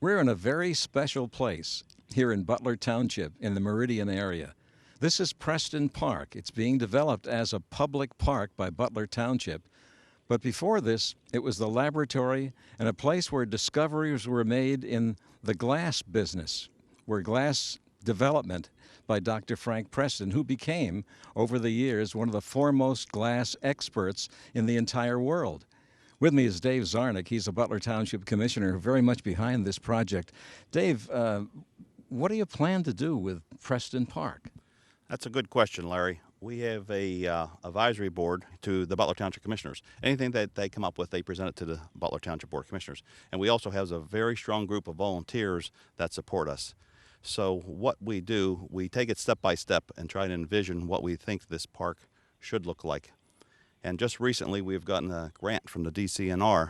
We're in a very special place here in Butler Township in the Meridian area. This is Preston Park. It's being developed as a public park by Butler Township. But before this, it was the laboratory and a place where discoveries were made in the glass business, where glass development by Dr. Frank Preston, who became, over the years, one of the foremost glass experts in the entire world. With me is Dave Zarnick. He's a Butler Township Commissioner, very much behind this project. Dave, what do you plan to do with Preston Park? That's a good question, Larry. We have a advisory board to the Butler Township Commissioners. Anything that they come up with, they present it to the Butler Township Board of Commissioners. And we also have a very strong group of volunteers that support us. So what we do, we take it step by step and try to envision what we think this park should look like. And just recently, we've gotten a grant from the DCNR,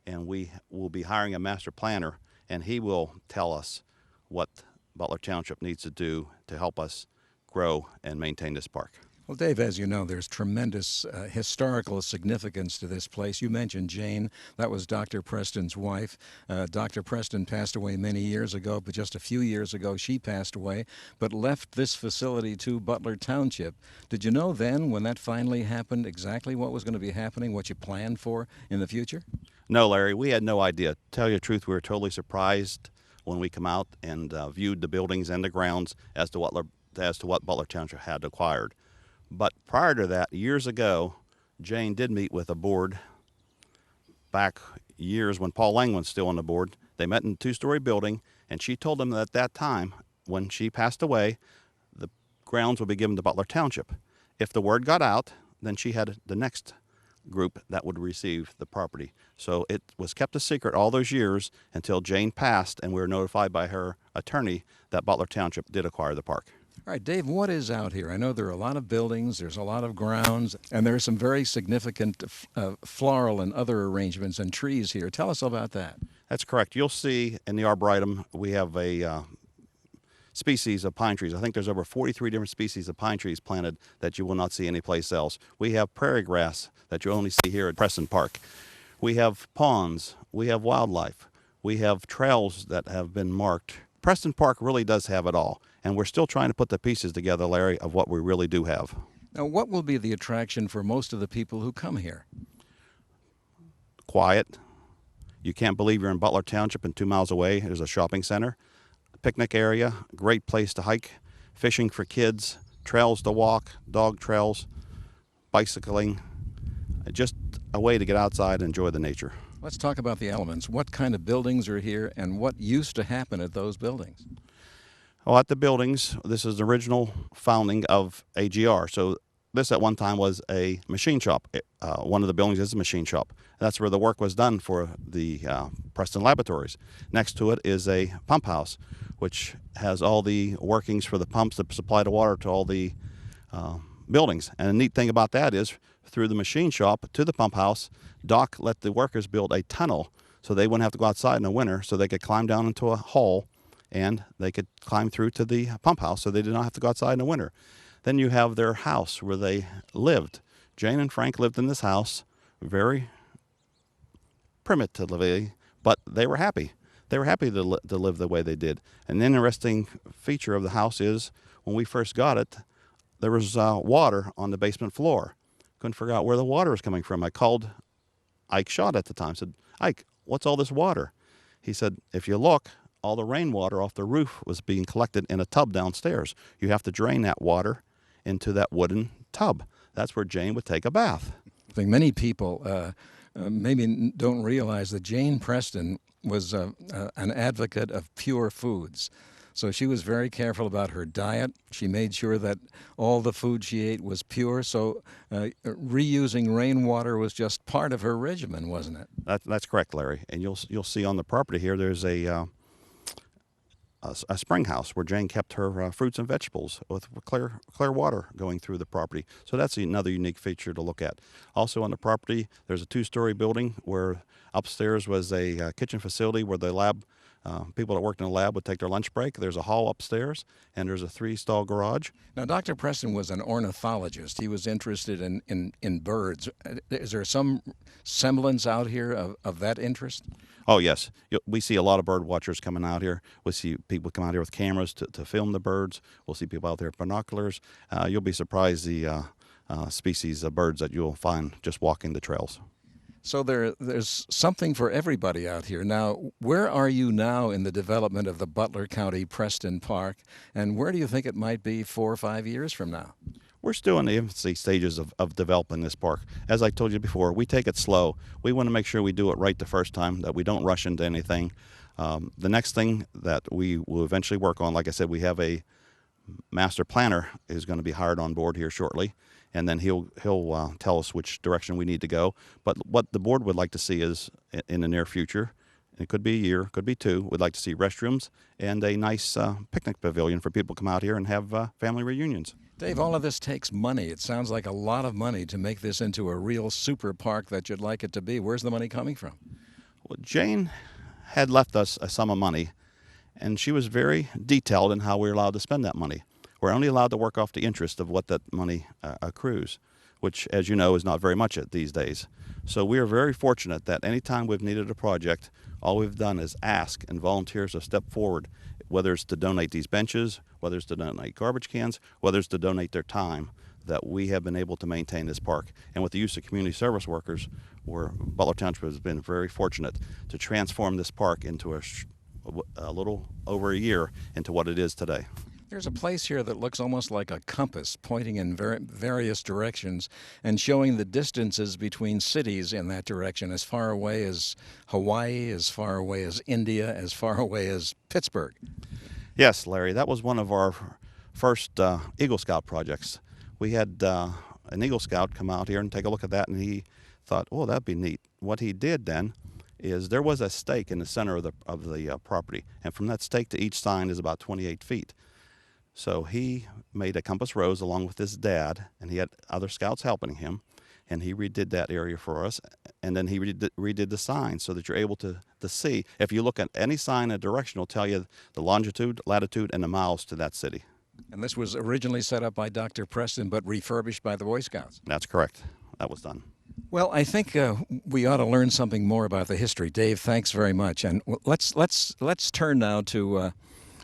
and we will be hiring a master planner, and he will tell us what Butler Township needs to do to help us grow and maintain this park. Well, Dave, as you know, there's tremendous historical significance to this place. You mentioned Jane. That was Dr. Preston's wife. Dr. Preston passed away many years ago, but just a few years ago she passed away, but left this facility to Butler Township. Did you know then, when that finally happened, exactly what was going to be happening, what you planned for in the future? No, Larry, we had no idea. To tell you the truth, we were totally surprised when we come out and viewed the buildings and the grounds as to what Butler Township had acquired. But prior to that, years ago, Jane did meet with a board back years when Paul Lang was still on the board. They met in a two-story building, and she told them that at that time, when she passed away, the grounds would be given to Butler Township. If the word got out, then she had the next group that would receive the property. So it was kept a secret all those years until Jane passed, and we were notified by her attorney that Butler Township did acquire the park. All right, Dave, what is out here? I know there are a lot of buildings, there's a lot of grounds, and there are some very significant floral and other arrangements and trees here. Tell us about that. That's correct. You'll see in the Arboretum we have a species of pine trees. I think there's over 43 different species of pine trees planted that you will not see anyplace else. We have prairie grass that you only see here at Preston Park. We have ponds. We have wildlife. We have trails that have been marked. Preston Park really does have it all, and we're still trying to put the pieces together, Larry, of what we really do have. Now, what will be the attraction for most of the people who come here? Quiet. You can't believe you're in Butler Township, and 2 miles away there's a shopping center, picnic area, great place to hike, fishing for kids, trails to walk, dog trails, bicycling, just a way to get outside and enjoy the nature. Let's talk about the elements. What kind of buildings are here, and what used to happen at those buildings? Well, at the buildings, this is the original founding of AGR. So this at one time was a machine shop. One of the buildings is a machine shop. That's where the work was done for the Preston laboratories. Next to it is a pump house, which has all the workings for the pumps that supply the water to all the buildings. And the neat thing about that is, through the machine shop to the pump house, Doc let the workers build a tunnel so they wouldn't have to go outside in the winter, so they could climb down into a hole and they could climb through to the pump house so they did not have to go outside in the winter. Then you have their house where they lived. Jane and Frank lived in this house, very primitively, but they were happy. They were happy to live the way they did. An interesting feature of the house is, when we first got it, there was water on the basement floor. Couldn't figure out where the water was coming from. I called Ike Schott at the time, said, "Ike, what's all this water?" He said, "If you look, all the rainwater off the roof was being collected in a tub downstairs. You have to drain that water into that wooden tub. That's where Jane would take a bath." I think many people maybe don't realize that Jane Preston was an advocate of pure foods. So she was very careful about her diet. She made sure that all the food she ate was pure. So reusing rainwater was just part of her regimen, wasn't it? That's correct, Larry. And you'll see on the property here, there's a spring house where Jane kept her fruits and vegetables with clear water going through the property. So that's another unique feature to look at. Also on the property, there's a 2-story building where upstairs was a kitchen facility where the lab people that worked in the lab would take their lunch break. There's a hall upstairs, and there's a 3-stall garage. Now, Dr. Preston was an ornithologist. He was interested in birds. Is there some semblance out here of that interest? Oh, yes. We see a lot of bird watchers coming out here. We see people come out here with cameras to film the birds. We'll see people out there with binoculars. You'll be surprised the species of birds that you'll find just walking the trails. So there's something for everybody out here. Now, where are you now in the development of the Butler County Preston Park, and where do you think it might be 4 or 5 years from now? We're still in the infancy stages of developing this park. As I told you before, we take it slow. We want to make sure we do it right the first time, that we don't rush into anything. The next thing that we will eventually work on, like I said, we have a master planner is going to be hired on board here shortly, and then he'll tell us which direction we need to go. But what the board would like to see is, in the near future, it could be a year, could be 2, we'd like to see restrooms and a nice picnic pavilion for people to come out here and have family reunions. Dave, all of this takes money. It sounds like a lot of money to make this into a real super park that you'd like it to be. Where's the money coming from? Well, Jane had left us a sum of money, and she was very detailed in how we were allowed to spend that money. We're only allowed to work off the interest of what that money accrues, which, as you know, is not very much these days. So we are very fortunate that anytime we've needed a project, all we've done is ask, and volunteers have stepped forward, whether it's to donate these benches, whether it's to donate garbage cans, whether it's to donate their time, that we have been able to maintain this park. And with the use of community service workers, Butler Township has been very fortunate to transform this park into a little over a year into what it is today. There's a place here that looks almost like a compass pointing in various directions and showing the distances between cities in that direction, as far away as Hawaii, as far away as India, as far away as Pittsburgh. Yes, Larry, that was one of our first Eagle Scout projects. We had an Eagle Scout come out here and take a look at that, and he thought, oh, that'd be neat. What he did then is there was a stake in the center of the property, and from that stake to each sign is about 28 feet. So he made a compass rose along with his dad, and he had other scouts helping him, and he redid that area for us, and then he redid the signs so that you're able to see. If you look at any sign, a direction will tell you the longitude, latitude, and the miles to that city. And this was originally set up by Dr. Preston, but refurbished by the Boy Scouts. That's correct. That was done. Well, I think we ought to learn something more about the history. Dave, thanks very much. And let's turn now to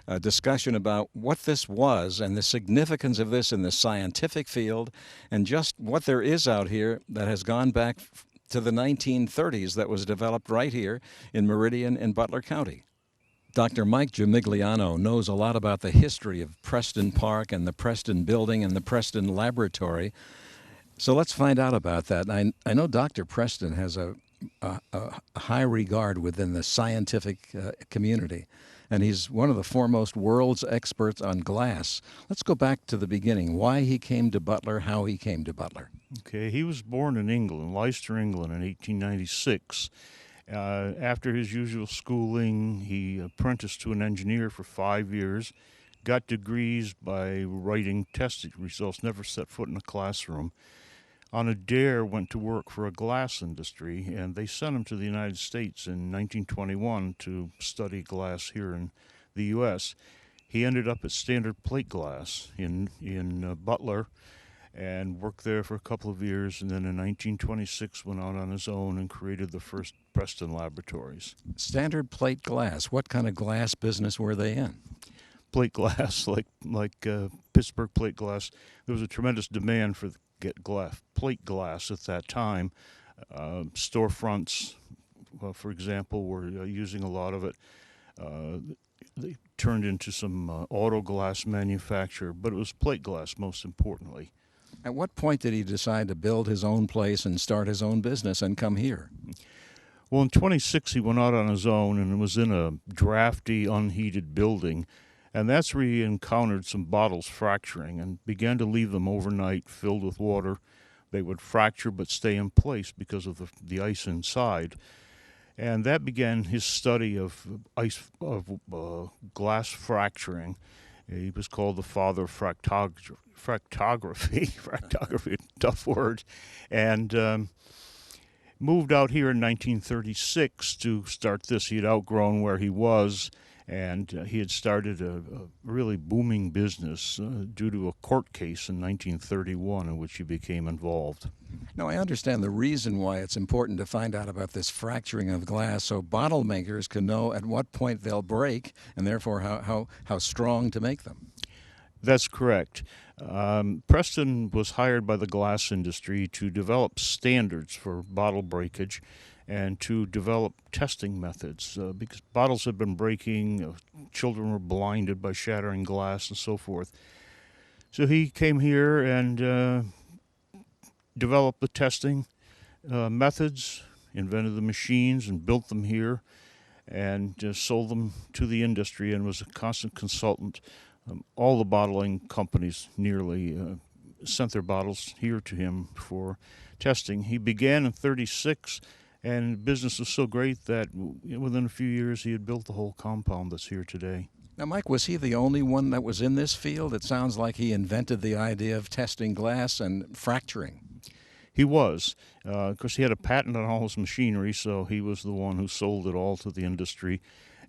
a discussion about what this was and the significance of this in the scientific field, and just what there is out here that has gone back to the 1930s that was developed right here in Meridian in Butler County. Dr. Mike Gimigliano knows a lot about the history of Preston Park and the Preston Building and the Preston Laboratory. So let's find out about that. I know Dr. Preston has a high regard within the scientific community, and he's one of the foremost world's experts on glass. Let's go back to the beginning, why he came to Butler, how he came to Butler. Okay, he was born in England, Leicester, England, in 1896. After his usual schooling, he apprenticed to an engineer for 5 years, got degrees by writing test results, never set foot in a classroom. On a dare, went to work for a glass industry, and they sent him to the United States in 1921 to study glass here in the U.S. He ended up at Standard Plate Glass in Butler, and worked there for a couple of years, and then in 1926 went out on his own and created the first Preston laboratories. Standard Plate Glass, what kind of glass business were they in? Plate glass, like Pittsburgh plate glass. There was a tremendous demand for plate glass at that time. Storefronts, for example, were using a lot of it. They turned into some auto glass manufacture, but it was plate glass most importantly. At what point did he decide to build his own place and start his own business and come here? Well, in 26 he went out on his own and was in a drafty, unheated building, and that's where he encountered some bottles fracturing and began to leave them overnight filled with water. They would fracture but stay in place because of the ice inside. And that began his study of glass fracturing. He was called the father of fractography. Fractography, tough word. And moved out here in 1936 to start this. He had outgrown where he was And he had started a really booming business due to a court case in 1931 in which he became involved. Now, I understand the reason why it's important to find out about this fracturing of glass so bottle makers can know at what point they'll break and therefore how strong to make them. That's correct. Preston was hired by the glass industry to develop standards for bottle breakage and to develop testing methods because bottles had been breaking, children were blinded by shattering glass and so forth. So he came here and developed the testing methods, invented the machines and built them here, and sold them to the industry and was a constant consultant. All the bottling companies nearly sent their bottles here to him for testing. He began in '36, and business was so great that within a few years he had built the whole compound that's here today. Now, Mike, was he the only one that was in this field? It sounds like he invented the idea of testing glass and fracturing. He was. Of course, he had a patent on all his machinery, so he was the one who sold it all to the industry.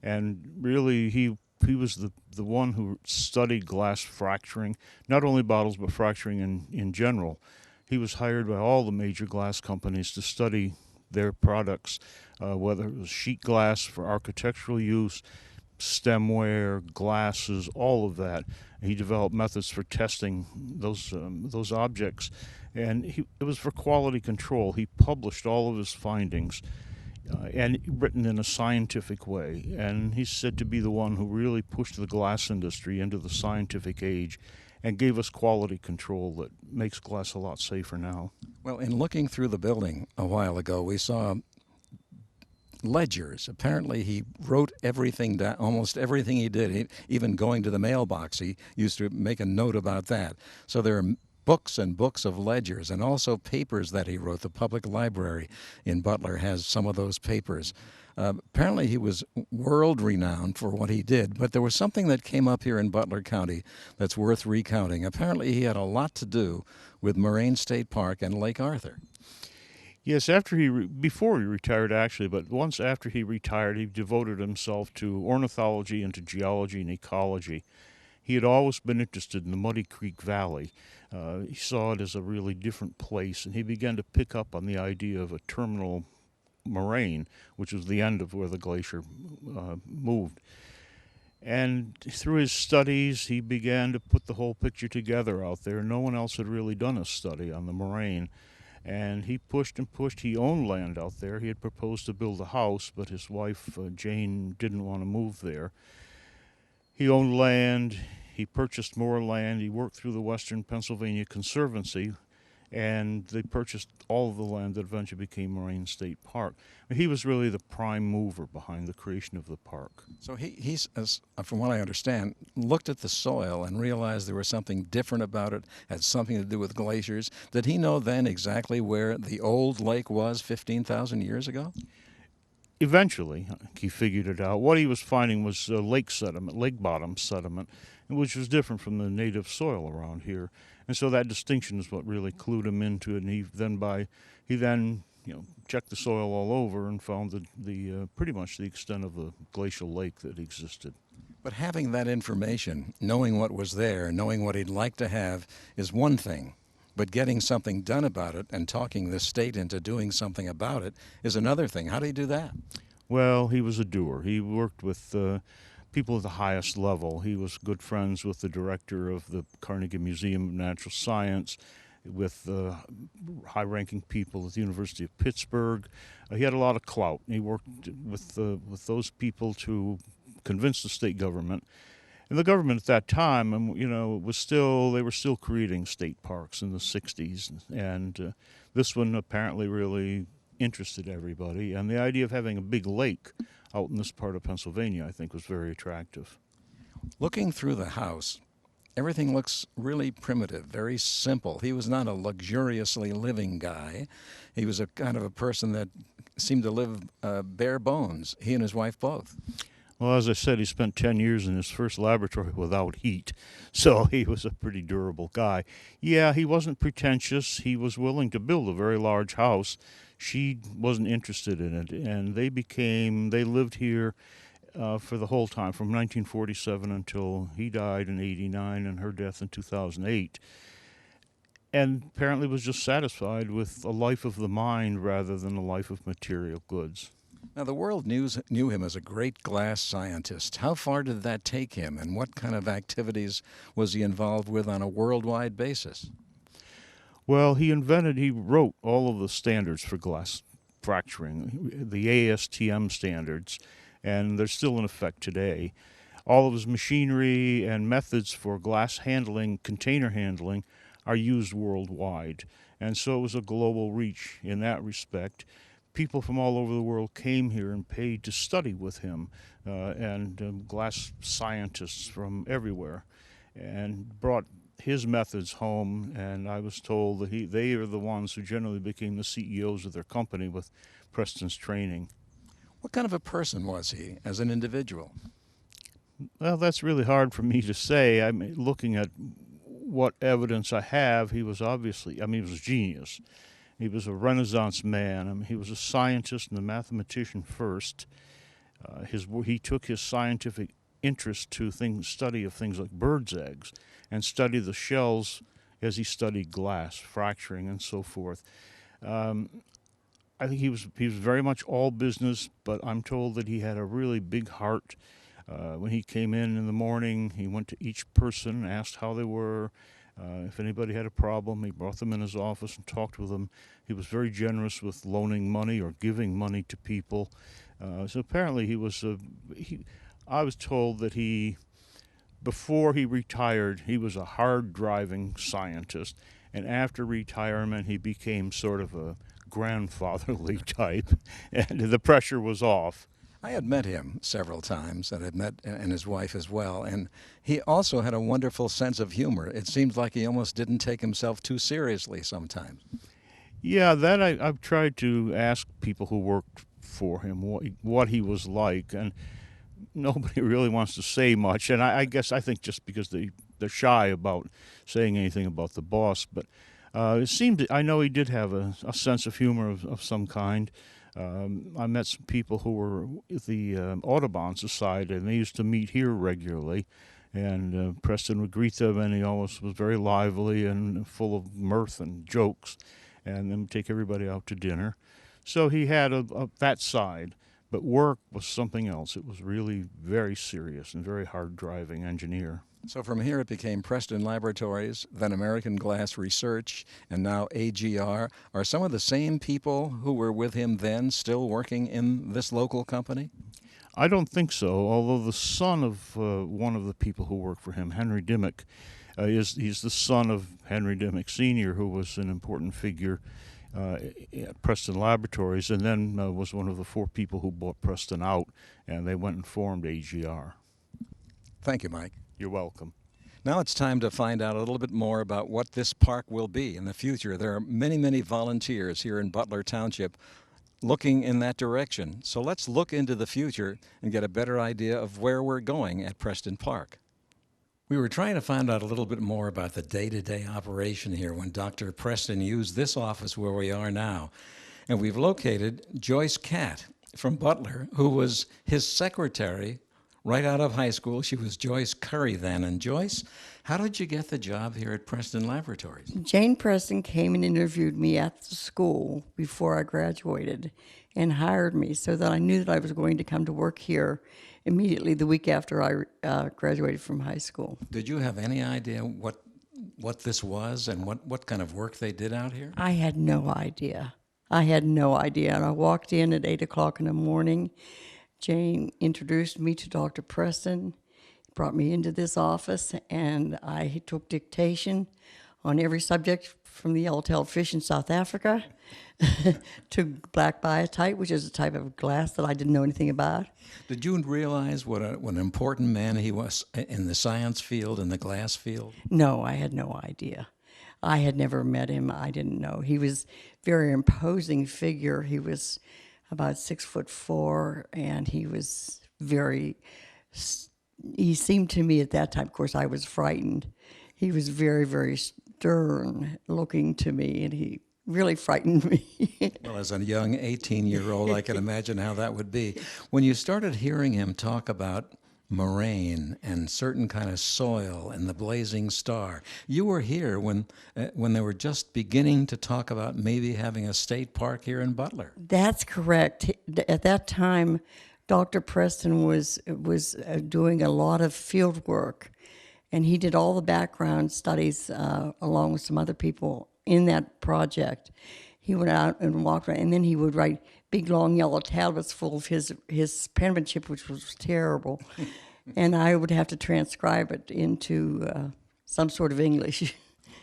And really, he was the one who studied glass fracturing, not only bottles, but fracturing in general. He was hired by all the major glass companies to study their products, whether it was sheet glass for architectural use, stemware, glasses, all of that. He developed methods for testing those objects, and it was for quality control. He published all of his findings, and written in a scientific way. And he's said to be the one who really pushed the glass industry into the scientific age and gave us quality control that makes glass a lot safer now. Well, in looking through the building a while ago, we saw ledgers. Apparently, he wrote everything down, almost everything he did. Even going to the mailbox, he used to make a note about that. So there are books and books of ledgers and also papers that he wrote. The public library in Butler has some of those papers. Apparently, he was world renowned for what he did, but there was something that came up here in Butler County that's worth recounting. Apparently, he had a lot to do with Moraine State Park and Lake Arthur. Yes, before he retired actually, but once after he retired, he devoted himself to ornithology and to geology and ecology. He had always been interested in the Muddy Creek Valley. He saw it as a really different place, and he began to pick up on the idea of a terminal moraine, which was the end of where the glacier moved. And through his studies, he began to put the whole picture together out there. No one else had really done a study on the moraine. And he pushed and pushed. He owned land out there. He had proposed to build a house, but his wife, Jane, didn't want to move there. He owned land. He purchased more land. He worked through the Western Pennsylvania Conservancy, and they purchased all of the land that eventually became Moraine State Park. He was really the prime mover behind the creation of the park. So he's, from what I understand, looked at the soil and realized there was something different about it, had something to do with glaciers. Did he know then exactly where the old lake was 15,000 years ago? Eventually, he figured it out. What he was finding was lake sediment, lake bottom sediment, which was different from the native soil around here. And so that distinction is what really clued him into it. And he then checked the soil all over and found the pretty much the extent of the glacial lake that existed. But having that information, knowing what was there, knowing what he'd like to have, is one thing. But getting something done about it and talking the state into doing something about it is another thing. How do you do that? Well, he was a doer. He worked with people at the highest level. He was good friends with the director of the Carnegie Museum of Natural Science, with high-ranking people at the University of Pittsburgh. He had a lot of clout. He worked with those people to convince the state government. And the government at that time, they were still creating state parks in the 60s. And this one apparently really interested everybody. And the idea of having a big lake out in this part of Pennsylvania, I think, was very attractive. Looking through the house, everything looks really primitive, very simple. He was not a luxuriously living guy. He was a kind of a person that seemed to live bare bones, he and his wife both. Well, as I said, he spent 10 years in his first laboratory without heat, so he was a pretty durable guy. Yeah, he wasn't pretentious. He was willing to build a very large house. She wasn't interested in it, and they lived here for the whole time, from 1947 until he died in 89 and her death in 2008. And apparently was just satisfied with a life of the mind rather than a life of material goods. Now, the world knew him as a great glass scientist. How far did that take him, and what kind of activities was he involved with on a worldwide basis? Well, he wrote all of the standards for glass fracturing, the ASTM standards, and they're still in effect today. All of his machinery and methods for glass handling, container handling, are used worldwide. And so it was a global reach in that respect. People from all over the world came here and paid to study with him, and glass scientists from everywhere, and brought his methods home. And I was told that they are the ones who generally became the CEOs of their company with Preston's training. What kind of a person was he as an individual? Well, that's really hard for me to say. I mean, looking at what evidence I have, he was obviously, he was a genius. He was a Renaissance man. He was a scientist and a mathematician first. He took his scientific interest to study of things like birds' eggs, and studied the shells as he studied glass fracturing and so forth. I think he was very much all business, but I'm told that he had a really big heart. When he came in the morning, he went to each person, asked how they were. If anybody had a problem, he brought them in his office and talked with them. He was very generous with loaning money or giving money to people. So apparently I was told that before he retired, he was a hard-driving scientist. And after retirement, he became sort of a grandfatherly type, and the pressure was off. I had met him several times, and his wife as well, and he also had a wonderful sense of humor. It seemed like he almost didn't take himself too seriously sometimes. Yeah, that I've tried to ask people who worked for him what he was like, and nobody really wants to say much. And I think just because they're shy about saying anything about the boss, but it seemed I know he did have a sense of humor of some kind. I met some people who were with the Audubon Society, and they used to meet here regularly. And Preston would greet them, and he always was very lively and full of mirth and jokes, and then take everybody out to dinner. So he had that side, but work was something else. It was really very serious and very hard-driving engineer. So from here it became Preston Laboratories, then American Glass Research, and now AGR. Are some of the same people who were with him then still working in this local company? I don't think so, although the son of one of the people who worked for him, Henry Dimmick, he's the son of Henry Dimmick Sr., who was an important figure at Preston Laboratories, and then was one of the 4 people who bought Preston out, and they went and formed AGR. Thank you, Mike. You're welcome. Now it's time to find out a little bit more about what this park will be in the future. There are many, many volunteers here in Butler Township looking in that direction. So let's look into the future and get a better idea of where we're going at Preston Park. We were trying to find out a little bit more about the day-to-day operation here when Dr. Preston used this office where we are now. And we've located Joyce Catt from Butler, who was his secretary right out of high school. She was Joyce Curry then. And Joyce, how did you get the job here at Preston Laboratories? Jane Preston came and interviewed me at the school before I graduated and hired me so that I knew that I was going to come to work here immediately the week after I graduated from high school. Did you have any idea what this was and what kind of work they did out here? I had no idea. And I walked in at 8 o'clock in the morning. Jane introduced me to Dr. Preston, brought me into this office, and I took dictation on every subject from the yellowtail fish in South Africa to black biotite, which is a type of glass that I didn't know anything about. Did you realize what an important man he was in the science field, in the glass field? No, I had no idea. I had never met him. I didn't know. He was a very imposing figure. He was about 6'4", and he was he seemed to me at that time, of course I was frightened. He was very, very stern looking to me, and he really frightened me. Well, as a young 18-year-old, I can imagine how that would be. When you started hearing him talk about moraine and certain kind of soil and the blazing star, you were here when they were just beginning to talk about maybe having a state park here in Butler. That's correct. At that time, Dr. Preston was doing a lot of field work, and he did all the background studies along with some other people in that project. He went out and walked around, and then he would write big, long yellow tablets full of his penmanship, which was terrible, and I would have to transcribe it into some sort of English.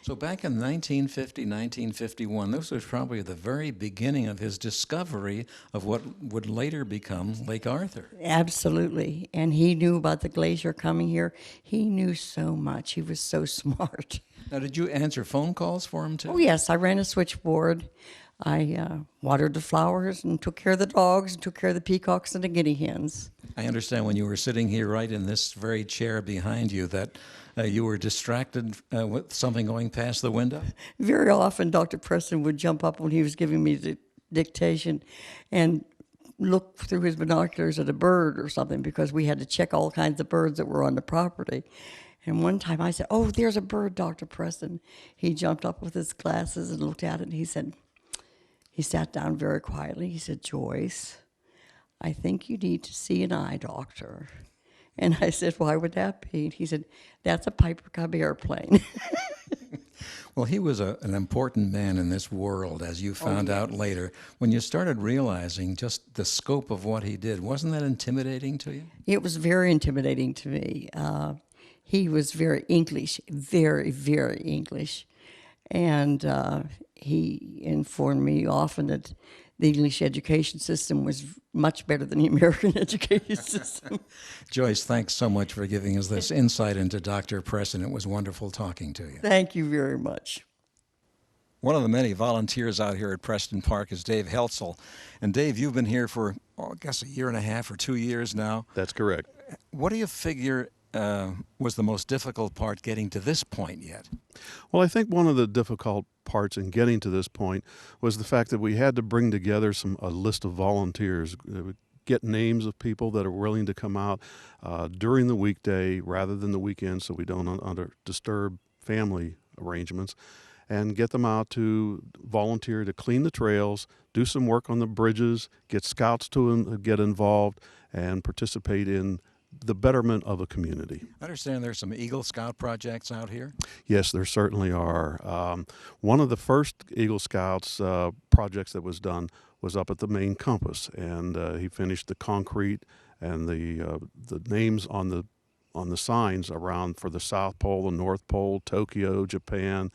So back in 1950, 1951, this was probably the very beginning of his discovery of what would later become Lake Arthur. Absolutely. And he knew about the glacier coming here. He knew so much. He was so smart. Now, did you answer phone calls for him too? Oh, yes. I ran a switchboard. I watered the flowers and took care of the dogs and took care of the peacocks and the guinea hens. I understand when you were sitting here right in this very chair behind you that you were distracted with something going past the window? Very often, Dr. Preston would jump up when he was giving me the dictation and look through his binoculars at a bird or something, because we had to check all kinds of birds that were on the property. And one time I said, "Oh, there's a bird, Dr. Preston." He jumped up with his glasses and looked at it, and he sat down very quietly. He said, "Joyce, I think you need to see an eye doctor." And I said, "Why would that be?" He said, "That's a Piper Cub airplane." Well, he was an important man in this world, as you found out later. When you started realizing just the scope of what he did, wasn't that intimidating to you? It was very intimidating to me. He was very English, very, very English. And he informed me often that the English education system was much better than the American education system. Joyce, thanks so much for giving us this insight into Dr. Preston. It was wonderful talking to you. Thank you very much. One of the many volunteers out here at Preston Park is Dave Heltzel. And Dave, you've been here for, I guess, a year and a half or 2 years now. That's correct. What do you figure was the most difficult part getting to this point yet? Well, I think one of the difficult parts in getting to this point was the fact that we had to bring together a list of volunteers, get names of people that are willing to come out during the weekday rather than the weekend, so we don't disturb family arrangements, and get them out to volunteer to clean the trails, do some work on the bridges, get scouts to get involved, and participate in the betterment of a community. I understand there's some Eagle Scout projects out here. Yes, there certainly are. One of the first Eagle Scouts projects that was done was up at the main compass, and he finished the concrete and the names on the signs around for the South Pole, the North Pole, Tokyo, Japan.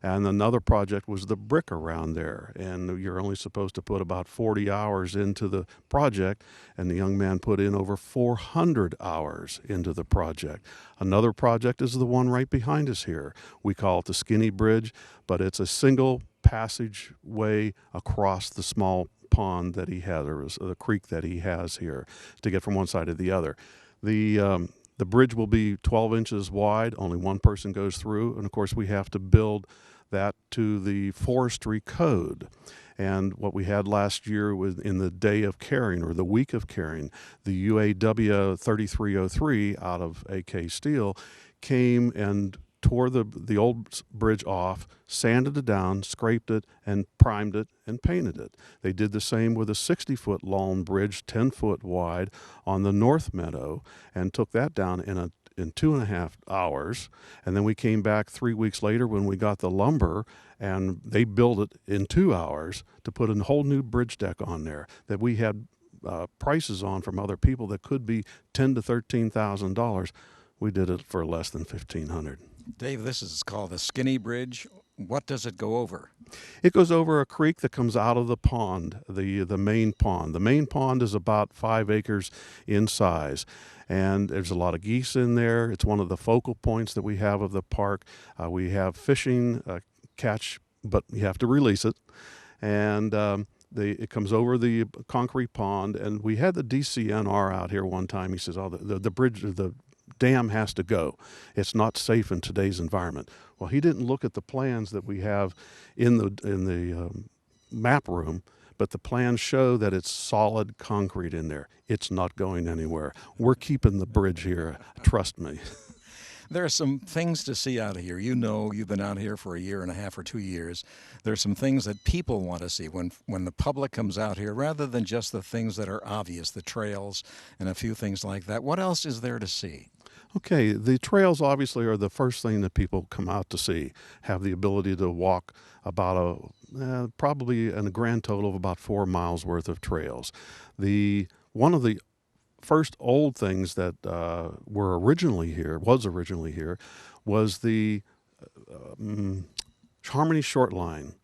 And another project was the brick around there. And you're only supposed to put about 40 hours into the project, and the young man put in over 400 hours into the project. Another project is the one right behind us here. We call it the Skinny Bridge, but it's a single passageway across the small pond that he has, or the creek that he has here, to get from one side to the other. The bridge will be 12 inches wide. Only one person goes through. And, of course, we have to build that to the forestry code. And what we had last year was in the Day of Caring, or the Week of Caring, the UAW 3303 out of AK Steel came and tore the old bridge off, sanded it down, scraped it, and primed it and painted it. They did the same with a 60-foot long bridge, 10-foot wide, on the North Meadow, and took that down in 2.5 hours. And then we came back 3 weeks later when we got the lumber, and they built it in 2 hours to put a whole new bridge deck on there that we had prices on from other people that could be $10,000 to $13,000. We did it for less than $1,500. Dave, this is called the Skinny Bridge. What does it go over? It goes over a creek that comes out of the pond, the main pond. The main pond is about 5 acres in size, and there's a lot of geese in there. It's one of the focal points that we have of the park. We have fishing, catch, but you have to release it, and it comes over the concrete pond. And we had the DCNR out here one time. He says, "Oh, the bridge, the dam has to go. It's not safe in today's environment. Well, he didn't look at the plans that we have in the map room, but the plans show that it's solid concrete in there. It's not going anywhere. We're keeping the bridge here. Trust me. There are some things to see out of here. You know, you've been out here for a year and a half or 2 years. There are some things that people want to see when the public comes out here, rather than just the things that are obvious, the trails and a few things like that. What else is there to see? Okay, the trails obviously are the first thing that people come out to see. Have the ability to walk about probably in a grand total of about 4 miles worth of trails. One of the first old things that was originally here was the Harmony Short Line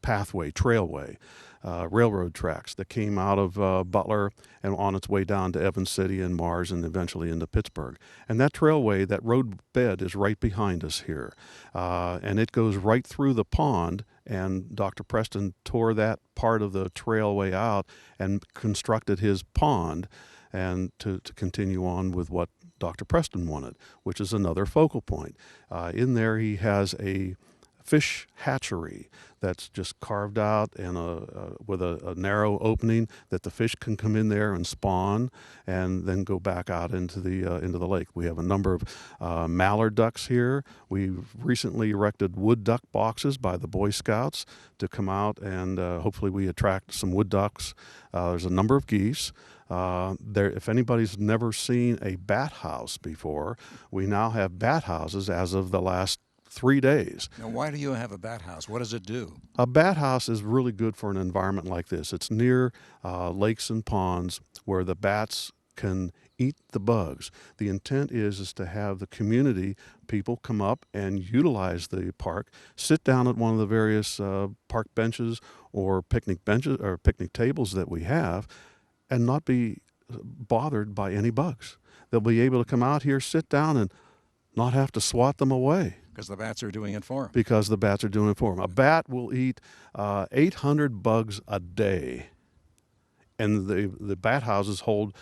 pathway, trailway, railroad tracks that came out of Butler and on its way down to Evans City and Mars and eventually into Pittsburgh. And that trailway, that road bed is right behind us here. And it goes right through the pond, and Dr. Preston tore that part of the trailway out and constructed his pond and to continue on with what Dr. Preston wanted, which is another focal point. In there he has a fish hatchery that's just carved out and with a narrow opening that the fish can come in there and spawn and then go back out into the lake. We have a number of mallard ducks here. We've recently erected wood duck boxes by the Boy Scouts to come out and hopefully we attract some wood ducks. There's a number of geese. If anybody's never seen a bat house before, we now have bat houses as of the last 3 days. Now, why do you have a bat house? What does it do? A bat house is really good for an environment like this. It's near lakes and ponds where the bats can eat the bugs. The intent is to have the community people come up and utilize the park, sit down at one of the various park benches or picnic tables that we have, and not be bothered by any bugs. They'll be able to come out here, sit down, and not have to swat them away. Because the bats are doing it for them. Because the bats are doing it for them. A bat will eat 800 bugs a day. And the bat houses hold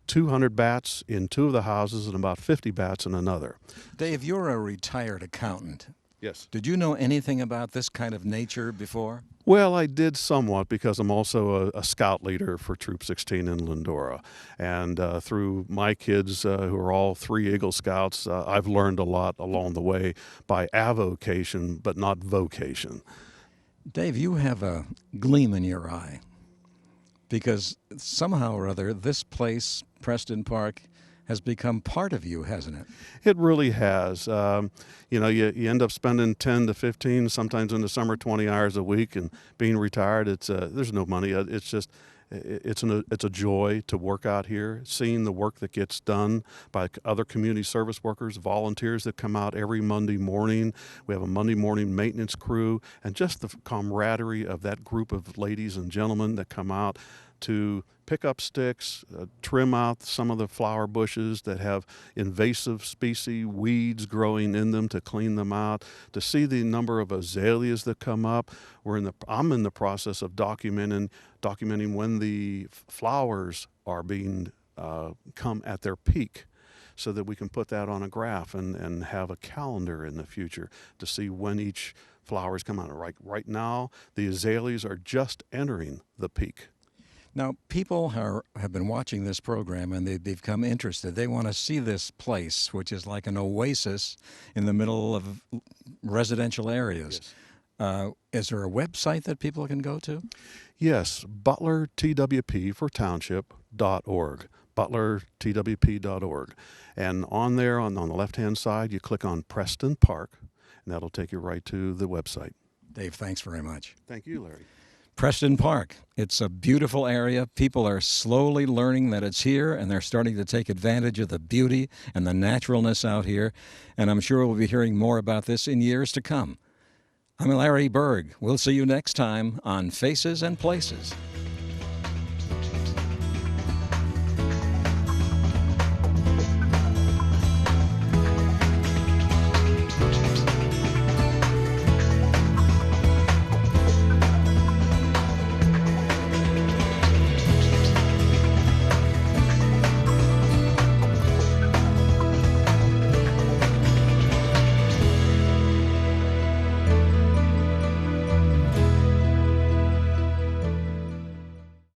200 bats in 2 of the houses and about 50 bats in another. Dave, you're a retired accountant. Yes. Did you know anything about this kind of nature before? Well, I did somewhat because I'm also a scout leader for Troop 16 in Lindora. And through my kids, who are all 3 Eagle Scouts, I've learned a lot along the way by avocation, but not vocation. Dave, you have a gleam in your eye because somehow or other this place, Preston Park, has become part of you, hasn't it? It really has. You end up spending 10 to 15, sometimes in the summer, 20 hours a week, and being retired, there's no money. It's just, it's a joy to work out here, seeing the work that gets done by other community service workers, volunteers that come out every Monday morning. We have a Monday morning maintenance crew, and just the camaraderie of that group of ladies and gentlemen that come out to pick up sticks, trim out some of the flower bushes that have invasive species, weeds growing in them, to clean them out, to see the number of azaleas that come up. I'm in the process of documenting when the flowers are being come at their peak, so that we can put that on a graph and have a calendar in the future to see when each flowers come out. Right now, the azaleas are just entering the peak. Now, people have been watching this program and they've become interested. They want to see this place, which is like an oasis in the middle of residential areas. Yes. Is there a website that people can go to? Yes, Butler TWP for Township.org. ButlerTWP.org. And on there, on the left-hand side, you click on Preston Park, and that'll take you right to the website. Dave, thanks very much. Thank you, Larry. Preston Park. It's a beautiful area. People are slowly learning that it's here, and they're starting to take advantage of the beauty and the naturalness out here. And I'm sure we'll be hearing more about this in years to come. I'm Larry Berg. We'll see you next time on Faces and Places.